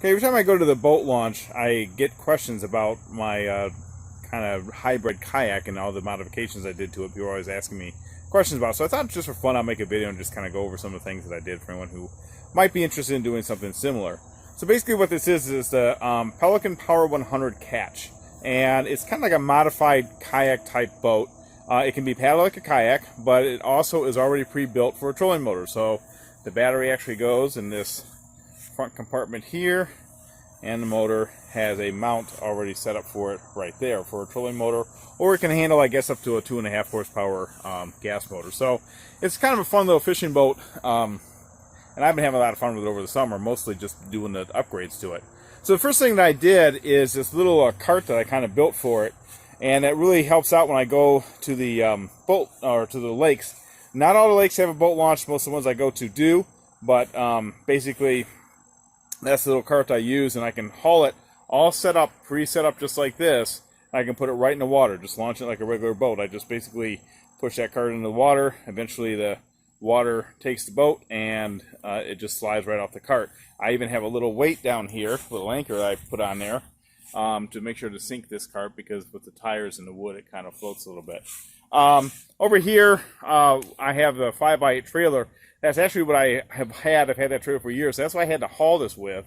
Okay, every time I go to the boat launch, I get questions about my kind of hybrid kayak and all the modifications I did to it. People are always asking me questions about it. So I thought just for fun, I'll make a video and just kind of go over some of the things that I did for anyone who might be interested in doing something similar. So basically what this is the Pelican Power 100 Catch. And it's kind of like a modified kayak type boat. It can be paddled like a kayak, but it also is already pre-built for a trolling motor. So the battery actually goes in this front compartment here, and the motor has a mount already set up for it right there for a trolling motor, or it can handle, I guess, up to a 2.5 horsepower gas motor. So it's kind of a fun little fishing boat, and I've been having a lot of fun with it over the summer, mostly just doing the upgrades to it. So the first thing that I did is this little cart that I kind of built for it, and that really helps out when I go to the boat or to the lakes. Not all the lakes have a boat launch. Most of the ones I go to do, but basically that's the little cart I use, and I can haul it all set up, pre-set up just like this. I can put it right in the water, just launch it like a regular boat. I just basically push that cart into the water. Eventually the water takes the boat, and it just slides right off the cart. I even have a little weight down here, a little anchor that I put on there to make sure to sink this cart, because with the tires and the wood it kind of floats a little bit. Over here I have the 5x8 trailer. That's actually what I have had. I've had that trailer for years. So that's what I had to haul this with.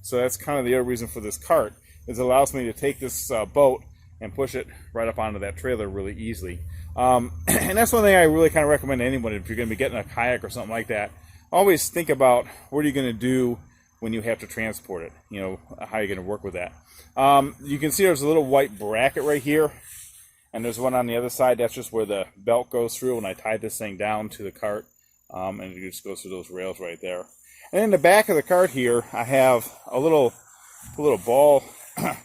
So that's kind of the other reason for this cart, is it allows me to take this boat and push it right up onto that trailer really easily. And that's one thing I really kind of recommend to anyone if you're going to be getting a kayak or something like that. Always think about what are you going to do when you have to transport it. You know, how you're going to work with that. You can see there's a little white bracket right here, and there's one on the other side. That's just where the belt goes through when I tie this thing down to the cart. And it just goes through those rails right there. And in the back of the cart here, I have a little ball, kind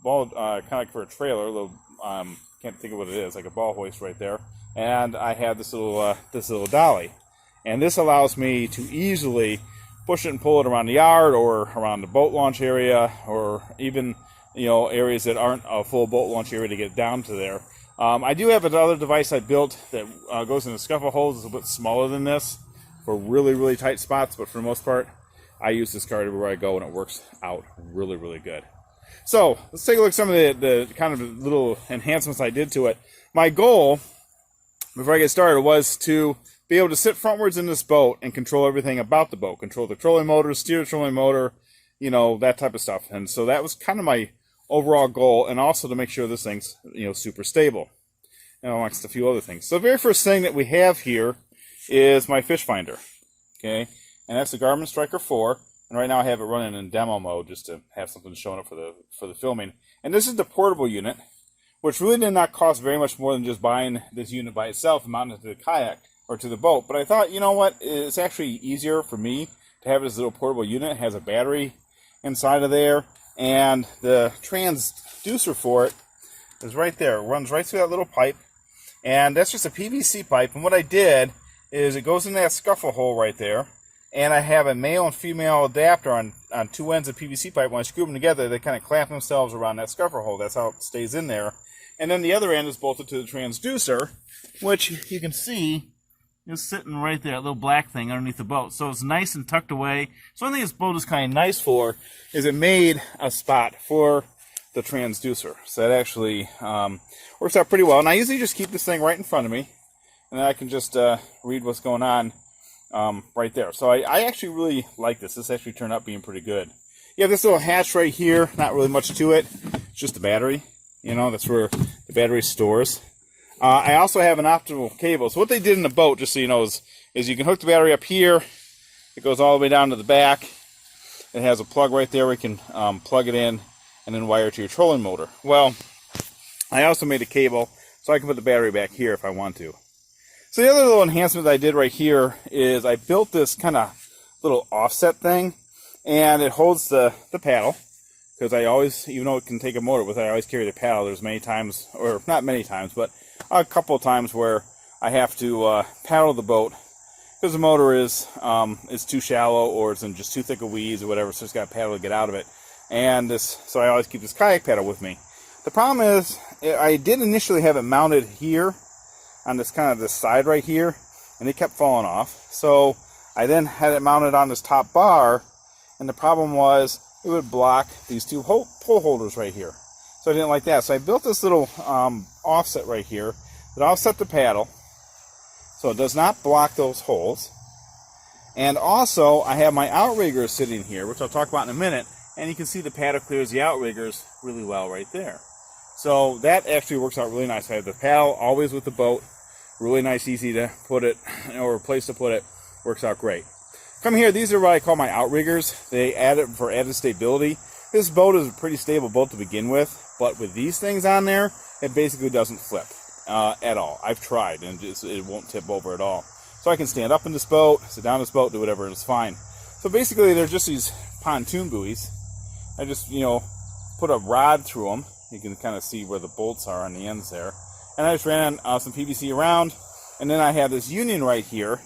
of like for a trailer. A little, can't think of what it is, like a ball hoist right there. And I have this little dolly, and this allows me to easily push it and pull it around the yard or around the boat launch area, or even areas that aren't a full boat launch area to get down to there. I do have another device I built that goes in the scuffle holes. It's a bit smaller than this for really, really tight spots, but for the most part, I use this cart everywhere I go, and it works out really, really good. So let's take a look at some of the kind of little enhancements I did to it. My goal, before I get started, was to be able to sit frontwards in this boat and control everything about the boat. Control the trolling motor, steer the trolling motor, that type of stuff. And so that was kind of my overall goal, and also to make sure this thing's super stable, and amongst a few other things. So the very first thing that we have here is my fish finder, okay, and that's the Garmin Striker 4, and right now I have it running in demo mode just to have something showing up for the filming. And this is the portable unit, which really did not cost very much more than just buying this unit by itself and mounting it to the kayak or to the boat. But I thought, you know what, it's actually easier for me to have this little portable unit. It has a battery inside of there, and the transducer for it is right there. It runs right through that little pipe, and that's just a PVC pipe. And what I did is it goes in that scuffle hole right there, and I have a male and female adapter on two ends of PVC pipe. When I screw them together, they kind of clamp themselves around that scuffle hole. That's how it stays in there. And then the other end is bolted to the transducer, which you can see is sitting right there, a little black thing underneath the boat. So it's nice and tucked away. So one thing this boat is kind of nice for is it made a spot for the transducer. So that actually works out pretty well. And I usually just keep this thing right in front of me, and then I can just read what's going on right there. So I actually really like this. This actually turned out being pretty good. Yeah, this little hatch right here, not really much to it. It's just the battery. That's where the battery stores. I also have an optical cable. So what they did in the boat, just so you know, is you can hook the battery up here. It goes all the way down to the back. It has a plug right there where you can plug it in and then wire it to your trolling motor. Well, I also made a cable so I can put the battery back here if I want to. So the other little enhancement that I did right here is I built this kind of little offset thing, and it holds the paddle. Because I always, even though it can take a motor with it, I always carry the paddle. There's many times, or not many times, but a couple of times where I have to paddle the boat because the motor is too shallow, or it's in just too thick of weeds or whatever, so it's got a paddle to get out of it. And so I always keep this kayak paddle with me. The problem is, I did initially have it mounted here on this side right here, and it kept falling off. So I then had it mounted on this top bar, and the problem was it would block these two pole holders right here. So I didn't like that. So I built this little offset right here that offset the paddle so it does not block those holes. And also I have my outriggers sitting here, which I'll talk about in a minute, and you can see the paddle clears the outriggers really well right there. So that actually works out really nice. I have the paddle always with the boat, really nice, easy to put it, or place to put it, works out great. Come here, these are what I call my outriggers. They add it for added stability. This boat is a pretty stable boat to begin with, but with these things on there, it basically doesn't flip at all. I've tried, and it won't tip over at all. So I can stand up in this boat, sit down in this boat, do whatever, and it's fine. So basically, they're just these pontoon buoys. I just, put a rod through them. You can kind of see where the bolts are on the ends there. And I just ran some PVC around, and then I have this union right here.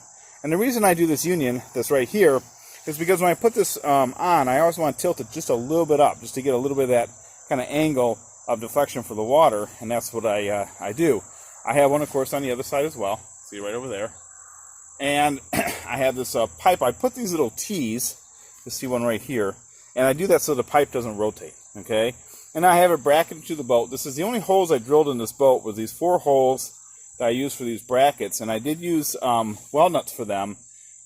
And the reason I do this union, this right here, is because when I put this on, I always want to tilt it just a little bit up, just to get a little bit of that kind of angle of deflection for the water, and that's what I do. I have one, of course, on the other side as well. See right over there. And I have this pipe. I put these little T's, you see one right here, and I do that so the pipe doesn't rotate, okay? And I have it bracketed to the boat. This is the only holes I drilled in this boat, was these 4 holes that I used for these brackets, and I did use walnuts for them.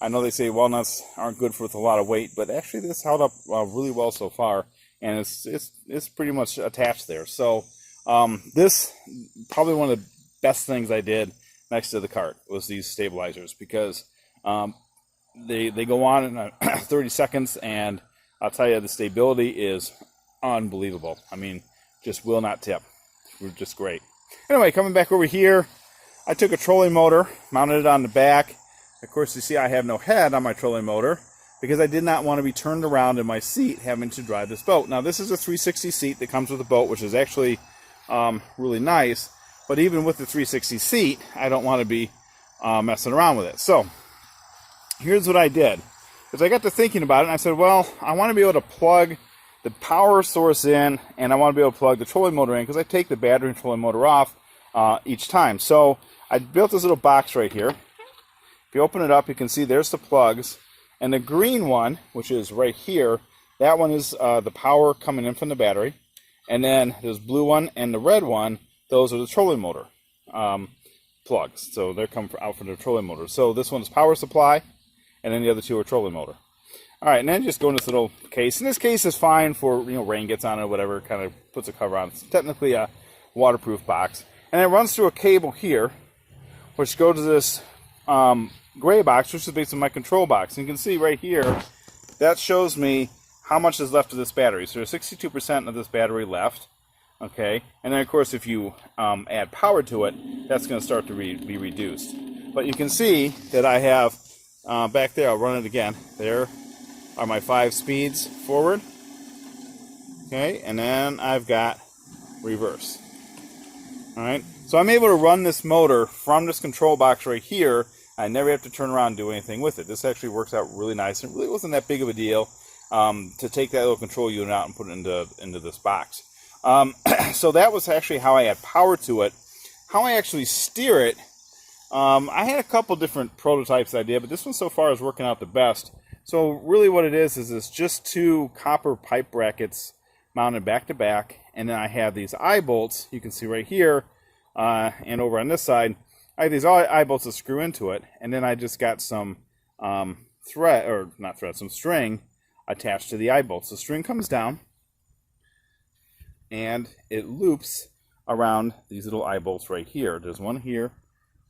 I know they say walnuts aren't good with a lot of weight, but actually this held up really well so far, and it's pretty much attached there. So this probably one of the best things I did next to the cart was these stabilizers, because they go on in 30 seconds, and I'll tell you, the stability is unbelievable. I mean, just will not tip. We're just great. Anyway, coming back over here, I took a trolling motor, mounted it on the back. Of course, you see I have no head on my trolling motor because I did not want to be turned around in my seat having to drive this boat. Now, this is a 360 seat that comes with the boat, which is actually really nice. But even with the 360 seat, I don't want to be messing around with it. So here's what I did. Because I got to thinking about it, and I said, well, I want to be able to plug the power source in, and I want to be able to plug the trolling motor in, because I take the battery and trolling motor off each time. So I built this little box right here. If you open it up, you can see there's the plugs. And the green one, which is right here, that one is the power coming in from the battery. And then this blue one and the red one, those are the trolling motor plugs. So they're coming out from the trolling motor. So this one is power supply, and then the other two are trolling motor. All right, and then just go in this little case. And this case is fine for, rain gets on it or whatever, kind of puts a cover on. It's technically a waterproof box. And it runs through a cable here, which goes to this gray box, which is basically my control box. And you can see right here, that shows me how much is left of this battery. So there's 62% of this battery left. Okay, and then of course if you add power to it, that's going to start to be reduced. But you can see that I have back there, I'll run it again. There are my 5 speeds forward. Okay, and then I've got reverse. Alright, so I'm able to run this motor from this control box right here. I never have to turn around and do anything with it. This actually works out really nice. It really wasn't that big of a deal to take that little control unit out and put it into this box. So that was actually how I add power to it. How I actually steer it, I had a couple different prototypes I did, but this one so far is working out the best. So really what it is it's just 2 copper pipe brackets mounted back to back, and then I have these eye bolts, you can see right here, and over on this side, I have these eye bolts that screw into it, and then I just got some some string attached to the eye bolts. The string comes down, and it loops around these little eye bolts right here. There's one here,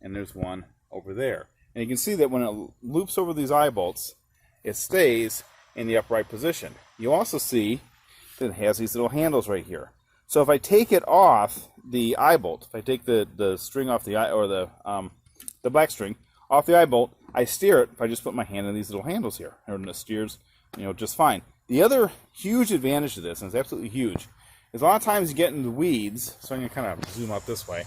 and there's one over there. And you can see that when it loops over these eye bolts, it stays in the upright position. You also see that it has these little handles right here. So if I take it off the eye bolt, if I take the string off the eye, or the black string off the eye bolt, I steer it if I just put my hand in these little handles here, and it steers, just fine. The other huge advantage to this, and it's absolutely huge, is a lot of times you get into the weeds. So I'm going to kind of zoom up this way.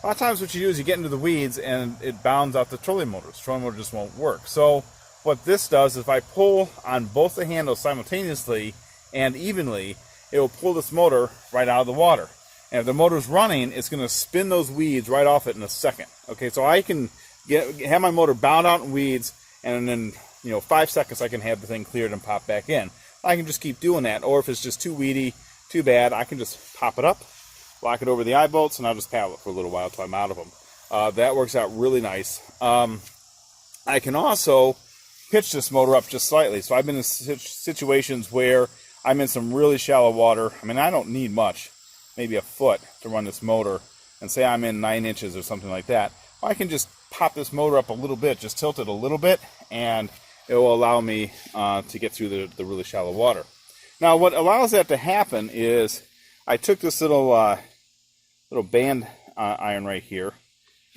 A lot of times what you do is you get into the weeds and it bounds out the trolling motor. The trolling motor just won't work. So what this does is if I pull on both the handles simultaneously and evenly, it will pull this motor right out of the water. And if the motor's running, it's going to spin those weeds right off it in a second. Okay, so I can have my motor bound out in weeds, and then 5 seconds I can have the thing cleared and pop back in. I can just keep doing that. Or if it's just too weedy, too bad, I can just pop it up, lock it over the eye bolts, and I'll just paddle it for a little while until I'm out of them. That works out really nice. I can also pitch this motor up just slightly. So I've been in situations where I'm in some really shallow water. I mean, I don't need much, maybe a foot to run this motor, and say I'm in 9 inches or something like that. I can just pop this motor up a little bit, just tilt it a little bit, and it will allow me to get through the really shallow water. Now, what allows that to happen is I took this little band iron right here,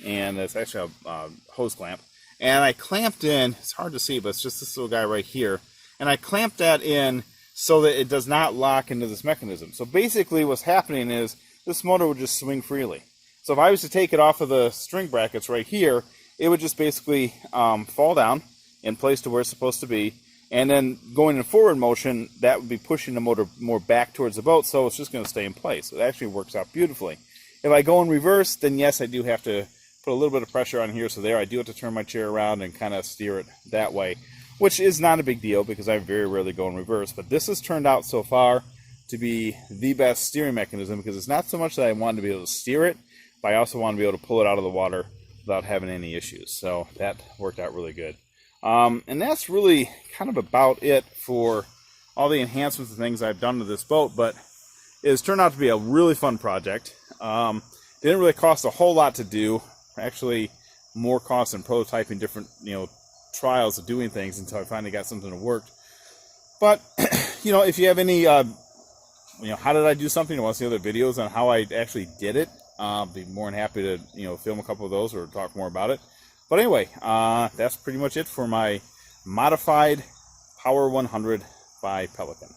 and it's actually a hose clamp, and I clamped in, it's hard to see, but it's just this little guy right here, and I clamped that in so that it does not lock into this mechanism. So basically what's happening is this motor would just swing freely. So if I was to take it off of the string brackets right here, it would just basically fall down in place to where it's supposed to be, and then going in forward motion, that would be pushing the motor more back towards the boat, so it's just going to stay in place. It actually works out beautifully. If I go in reverse, then yes, I do have to put a little bit of pressure on here, so there I do have to turn my chair around and kind of steer it that way, which is not a big deal because I very rarely go in reverse. But this has turned out so far to be the best steering mechanism, because it's not so much that I want to be able to steer it, but I also want to be able to pull it out of the water without having any issues. So that worked out really good. And that's really kind of about it for all the enhancements and things I've done to this boat, but it has turned out to be a really fun project. Didn't really cost a whole lot to do. Actually, more cost than prototyping different, trials of doing things until I finally got something that worked. But, if you have any, how did I do something? You want to see other videos on how I actually did it? I'll be more than happy to, film a couple of those or talk more about it. But anyway, that's pretty much it for my modified Power 100 by Pelican.